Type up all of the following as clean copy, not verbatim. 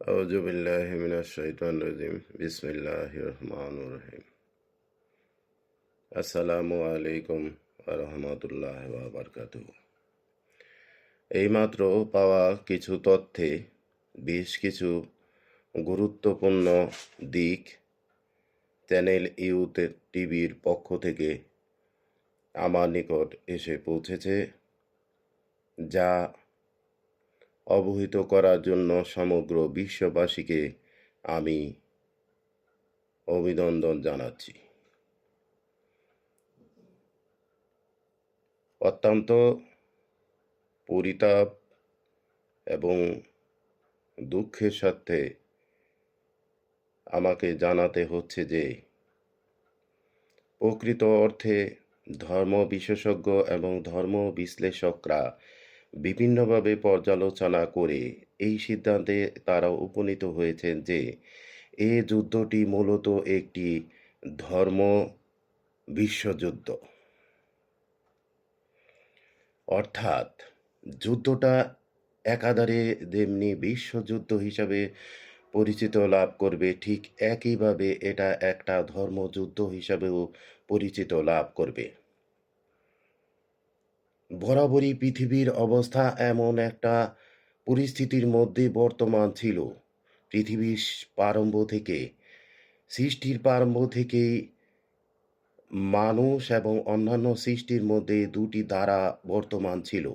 আউযু বিল্লাহি মিনাশ শাইতানির রাজিম। বিসমিল্লাহির রহমানির রহিম। আসসালামু আলাইকুম ওয়া রাহমাতুল্লাহি ওয়া বারাকাতুহু। এইমাত্র পাওয়া কিছু তথ্যে বেশ কিছু গুরুত্বপূর্ণ দিক চ্যানেল ইউথ টিভির পক্ষ থেকে আমার নিকট এসে পৌঁছেছে, যা অবহিত করার জন্য সমগ্র বিশ্ববাসীকে আমি অভিনন্দন জানাচ্ছি। অত্যন্ত পরিতাপ এবং দুঃখের সাথে আমাকে জানাতে হচ্ছে যে প্রকৃত অর্থে ধর্ম বিশেষজ্ঞ এবং ধর্ম বিশ্লেষকরা বিভিন্নভাবে পর্যালোচনা করে এই সিদ্ধান্তে তারা উপনীত হয়েছেন যে এ যুদ্ধটি মূলত একটি ধর্ম বিশ্বযুদ্ধ। অর্থাৎ যুদ্ধটা একাধারে যেমনি বিশ্বযুদ্ধ হিসাবে পরিচিত লাভ করবে, ঠিক একইভাবে এটা একটা ধর্মযুদ্ধ হিসাবেও পরিচিত লাভ করবে। বরাবরই পৃথিবীর অবস্থা এমন একটা পরিস্থিতির মধ্যে বর্তমান ছিল। পৃথিবীর সৃষ্টির প্রারম্ভ থেকেই মানুষ এবং অন্যান্য সৃষ্টির মধ্যে দুটি ধারা বর্তমান ছিল।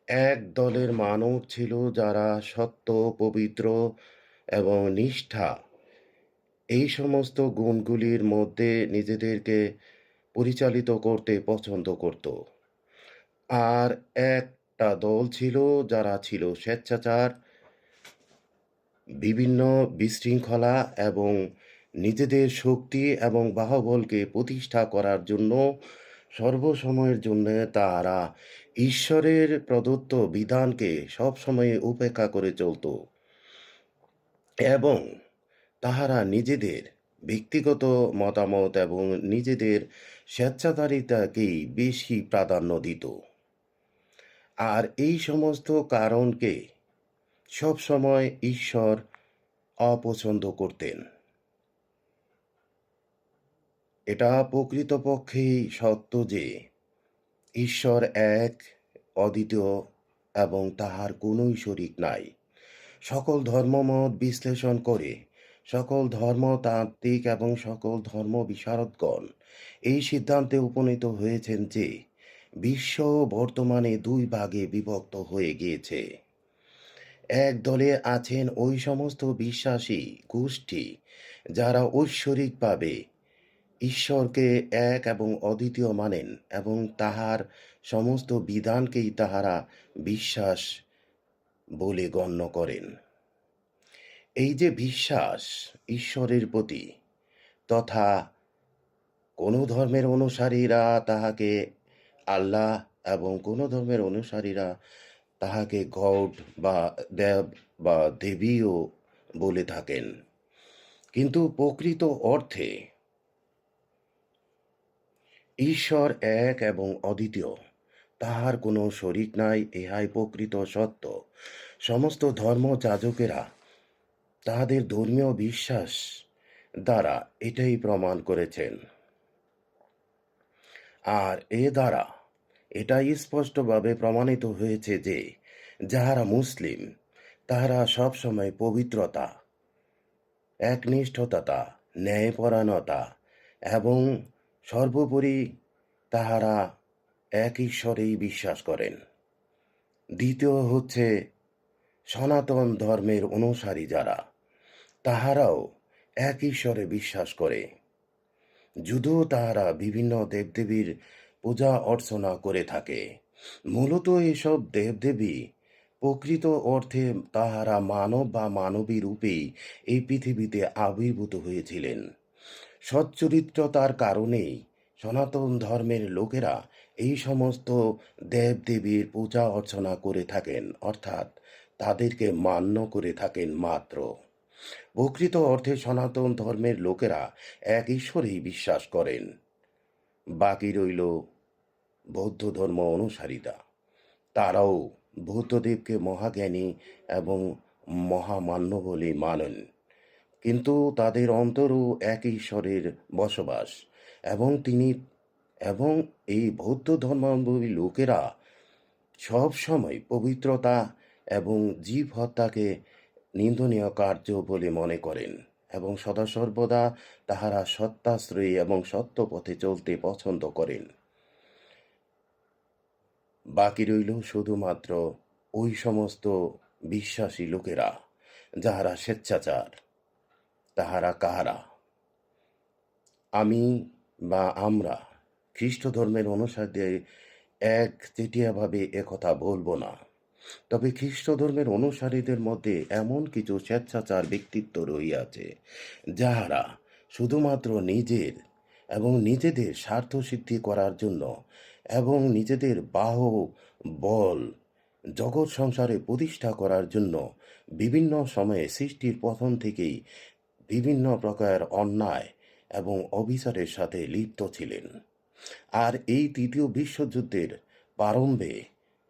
এক দলের মানুষ ছিল যারা সত্য, পবিত্র এবং নিষ্ঠা এই সমস্ত গুণগুলির মধ্যে নিজেদেরকে পরিচালিত করতে পছন্দ করত। আর একটা দল ছিল যারা ছিল স্বেচ্ছাচার, বিভিন্ন বিশৃঙ্খলা এবং নিজেদের শক্তি এবং বাহুবলকে প্রতিষ্ঠা করার জন্য সর্বসময়ের জন্য তারা ঈশ্বরের প্রদত্ত বিধানকে সবসময় উপেক্ষা করে চলত এবং তাহারা নিজেদের ব্যক্তিগত মতামত এবং নিজেদের স্বেচ্ছাচারিতাকেই বেশি প্রাধান্য দিত। আর এই সমস্ত কারণকে সবসময় ঈশ্বর অপছন্দ করতেন। এটা প্রকৃতপক্ষেই সত্য যে ঈশ্বর এক, অদ্বিতীয় এবং তাহার কোনোই শরিক নাই। সকল ধর্মমত বিশ্লেষণ করে সকল ধর্মতাত্ত্বিক এবং সকল ধর্ম বিশারদগণ এই সিদ্ধান্তে উপনীত হয়েছেন যে বিশ্ব বর্তমানে দুই ভাগে বিভক্ত হয়ে গিয়েছে। এক দলে আছেন ওই সমস্ত বিশ্বাসী গোষ্ঠী যারা ঐশ্বরিকভাবে ঈশ্বরকে এক এবং অদ্বিতীয় মানেন এবং তাহার সমস্ত বিধানকেই তাহারা বিশ্বাস বলে গণ্য করেন। এই যে বিশ্বাস ঈশ্বরের প্রতি, তথা কোনো ধর্মের অনুসারীরা তাহাকে আল্লাহ এবং কোনো ধর্মের অনুসারীরা তাহাকে গড বা দেব বা দেবীও বলে থাকেন। কিন্তু প্রকৃত অর্থে ঈশ্বর এক এবং অদ্বিতীয়, তাহার কোনো শরিক নাই, ইহাই প্রকৃত সত্য। সমস্ত ধর্ম যাজকেরা তাহাদের ধর্মীয় বিশ্বাস দ্বারা এটাই প্রমাণ করেছেন। আর এ দ্বারা এটাই স্পষ্টভাবে প্রমাণিত হয়েছে যে যাহারা মুসলিম তাহারা সবসময় পবিত্রতা, একনিষ্ঠতা, ন্যায়পরায়ণতা এবং সর্বোপরি তাহারা এক ঈশ্বরেই বিশ্বাস করেন। দ্বিতীয় হচ্ছে সনাতন ধর্মের অনুসারী যারা, তাহারাও এক ঈশ্বরে বিশ্বাস করে। যদিও তাহারা বিভিন্ন দেবদেবীর পূজা অর্চনা করে থাকে, মূলত এসব দেবদেবী প্রকৃত অর্থে তাহারা মানব বা মানবী রূপেই এই পৃথিবীতে আবির্ভূত হয়েছিলেন। সচ্চরিত্রতার কারণেই সনাতন ধর্মের লোকেরা এই সমস্ত দেবদেবীর পূজা অর্চনা করে থাকেন, অর্থাৎ তাদেরকে মান্য করে থাকেন মাত্র। প্রকৃত অর্থে সনাতন ধর্মের লোকেরা এক ঈশ্বরেই বিশ্বাস করেন। বাকি রইল বৌদ্ধ ধর্ম অনুসারীরা, তারাও বুদ্ধদেবকে মহাজ্ঞানী এবং মহামান্য বলে মানেন, কিন্তু তাদের অন্তরও এক ঈশ্বরের বসবাস। এবং তিনি এবং এই বৌদ্ধ ধর্মাবলম্বী লোকেরা সব সময় পবিত্রতা এবং জীব হত্যাকে নিন্দনীয় কার্য বলে মনে করেন, এবং সদা সর্বদা তাহারা সত্যাশ্রয়ী এবং সত্য পথে চলতে পছন্দ করেন। বাকি রইল শুধুমাত্র ওই সমস্ত বিশ্বাসী লোকেরা যাহারা স্বেচ্ছাচার। তাহারা কাহারা? আমি বা আমরা খ্রিস্ট ধর্মের অনুসারীদের একচেটিয়াভাবে একথা বলবো না। তবে খ্রিস্ট ধর্মের অনুসারীদের মধ্যে এমন কিছু স্বেচ্ছাচার ব্যক্তিত্ব রহিয়াছে, যাহারা শুধুমাত্র নিজের এবং নিজেদের স্বার্থ সিদ্ধি করার জন্য এবং নিজেদের বল জগৎ সংসারে প্রতিষ্ঠা করার জন্য বিভিন্ন সময়ে সৃষ্টির প্রথম থেকেই বিভিন্ন প্রকার অন্যায় এবং অবিচারের সাথে লিপ্ত ছিলেন। আর এই তৃতীয় বিশ্বযুদ্ধের প্রারম্ভে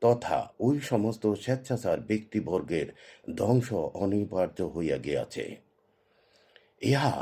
তথা ওই সমস্ত স্বেচ্ছাচার ব্যক্তিবর্গের ধ্বংস অনিবার্য হইয়া গিয়াছে। ইহা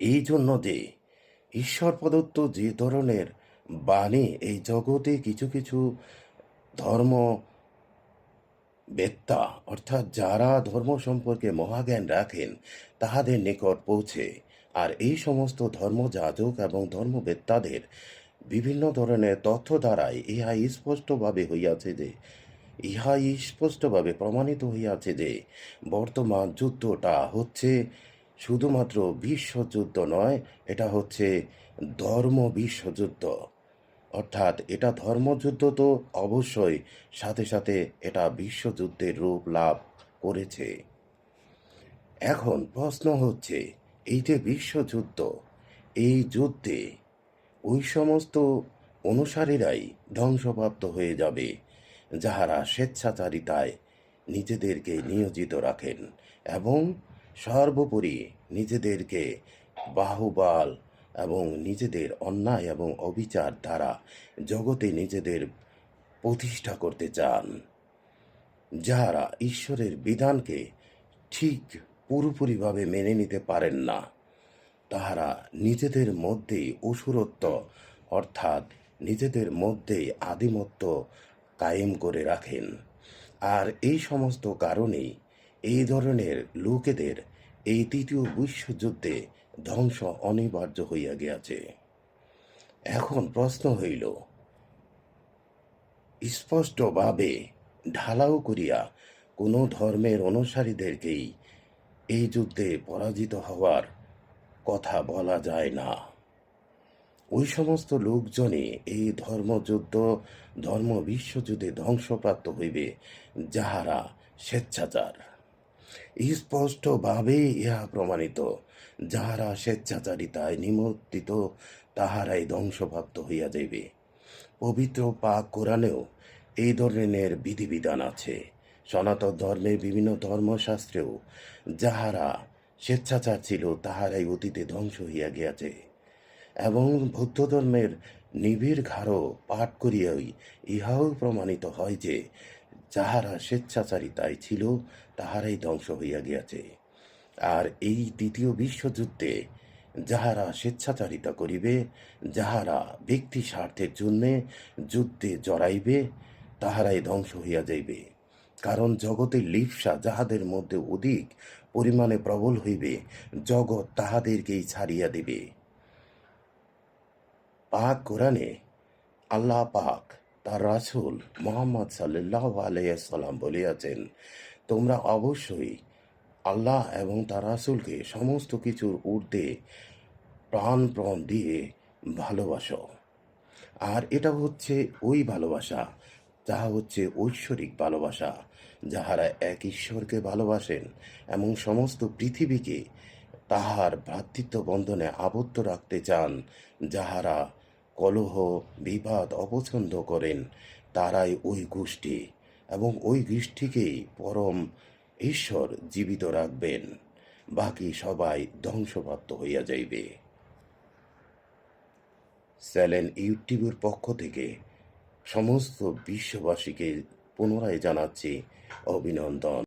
এই জন্য যে ঈশ্বর প্রদত্ত যে ধরনের বাণী এই জগতে কিছু কিছু ধর্ম বেত্তা, অর্থাৎ যারা ধর্ম সম্পর্কে মহাজ্ঞান রাখেন, তাহাদের নিকট পৌঁছে। আর এই সমস্ত ধর্মযাজক এবং ধর্মবেত্তাদের বিভিন্ন ধরনের তথ্য দ্বারাই ইহা স্পষ্টভাবে প্রমাণিত হইয়াছে যে বর্তমান যুদ্ধটা হচ্ছে শুধুমাত্র বিশ্বযুদ্ধ নয়, এটা হচ্ছে ধর্ম বিশ্বযুদ্ধ। অর্থাৎ এটা ধর্মযুদ্ধ তো অবশ্যই, সাথে সাথে এটা বিশ্বযুদ্ধের রূপ লাভ করেছে। এখন প্রশ্ন হচ্ছে, এই যে বিশ্বযুদ্ধ, এই যুদ্ধে ওই সমস্ত অনুসারীরাই ধ্বংসপ্রাপ্ত হয়ে যাবে যাহারা স্বেচ্ছাচারিতায় নিজেদেরকে নিয়োজিত রাখেন এবং সর্বোপরি নিজেদেরকে বাহুবল এবং নিজেদের অন্যায় এবং অবিচার দ্বারা জগতে নিজেদের প্রতিষ্ঠা করতে চান। যাহারা ঈশ্বরের বিধানকে ঠিক পুরোপুরিভাবে মেনে নিতে পারেন না, তাহারা নিজেদের মধ্যেই অসুরত্ব, অর্থাৎ নিজেদের মধ্যেই আদিমত্ব কায়েম করে রাখেন। আর এই সমস্ত কারণেই এই ধরনের লোকেদের এই তৃতীয় বিশ্বযুদ্ধে ধ্বংস অনিবার্য হইয়া গিয়াছে। এখন প্রশ্ন হইল, স্পষ্টভাবে ঢালাও করিয়া কোনো ধর্মের অনুসারীদেরকেই এই যুদ্ধে পরাজিত হওয়ার কথা বলা যায় না। ওই সমস্ত লোকজনই এই ধর্ম বিশ্বযুদ্ধে ধ্বংসপ্রাপ্ত হইবে যাহারা স্বেচ্ছাচার। স্পষ্টভাবে ইহা প্রমাণিত, যাহারা স্বেচ্ছাচারিতায় নিমজ্জিত তাহারাই ধ্বংসপ্রাপ্ত হইয়া যাইবে। পবিত্র পাক কোরআনেও এই ধরনের বিধিবিধান আছে। সনাতন ধর্মের বিভিন্ন ধর্মশাস্ত্রেও যাহারা স্বেচ্ছাচার ছিল তাহারাই অতীতে ধ্বংস হইয়া গিয়াছে। এবং বৌদ্ধ ধর্মের নিবিড় ঘাড় পাঠ করিয়াই ইহাও প্রমাণিত হয় যে যাহারা স্বেচ্ছাচারিতায় ছিল তাহারাই ধ্বংস হইয়া গিয়াছে। আর এই দ্বিতীয় বিশ্বযুদ্ধে যাহারা স্বেচ্ছাচারিতা করিবে, যাহারা ব্যক্তি স্বার্থের জন্যে যুদ্ধে জড়াইবে, তাহারাই ধ্বংস হইয়া যাইবে। কারণ জগতের লিপ্সা যাহাদের মধ্যে অধিক পরিমাণে প্রবল হইবে, জগৎ তাহাদেরকেই ছাড়িয়া দিবে। পাক কোরআনে আল্লাহ পাক তার রাসূল মুহাম্মদ সাল্লাল্লাহু আলাইহি সাল্লাম বলিয়াছেন, তোমরা অবশ্যই আল্লাহ এবং তার রাসূলকে সমস্ত কিছুর ঊর্ধ্বে প্রাণপণ দিয়ে ভালোবাসো। আর এটা হচ্ছে ওই ভালোবাসা যাহা হচ্ছে ঐশ্বরিক ভালোবাসা, যাহারা এক ঈশ্বরকে ভালোবাসেন এবং সমস্ত পৃথিবীকে তাহার ভ্রাতৃত্ব বন্ধনে আবদ্ধ রাখতে চান। যাহারা কলহ বিবাদ অপছন্দ করেন, তারাই ওই গোষ্ঠী, এবং ওই গোষ্ঠীকেই পরম ঈশ্বর জীবিত রাখবেন। বাকি সবাই ধ্বংসপ্রাপ্ত হইয়া যাইবে। চ্যানেল ইউটিউবের পক্ষ থেকে সমস্ত বিশ্ববাসীকে পুনরায় জানাচ্ছি অভিনন্দন।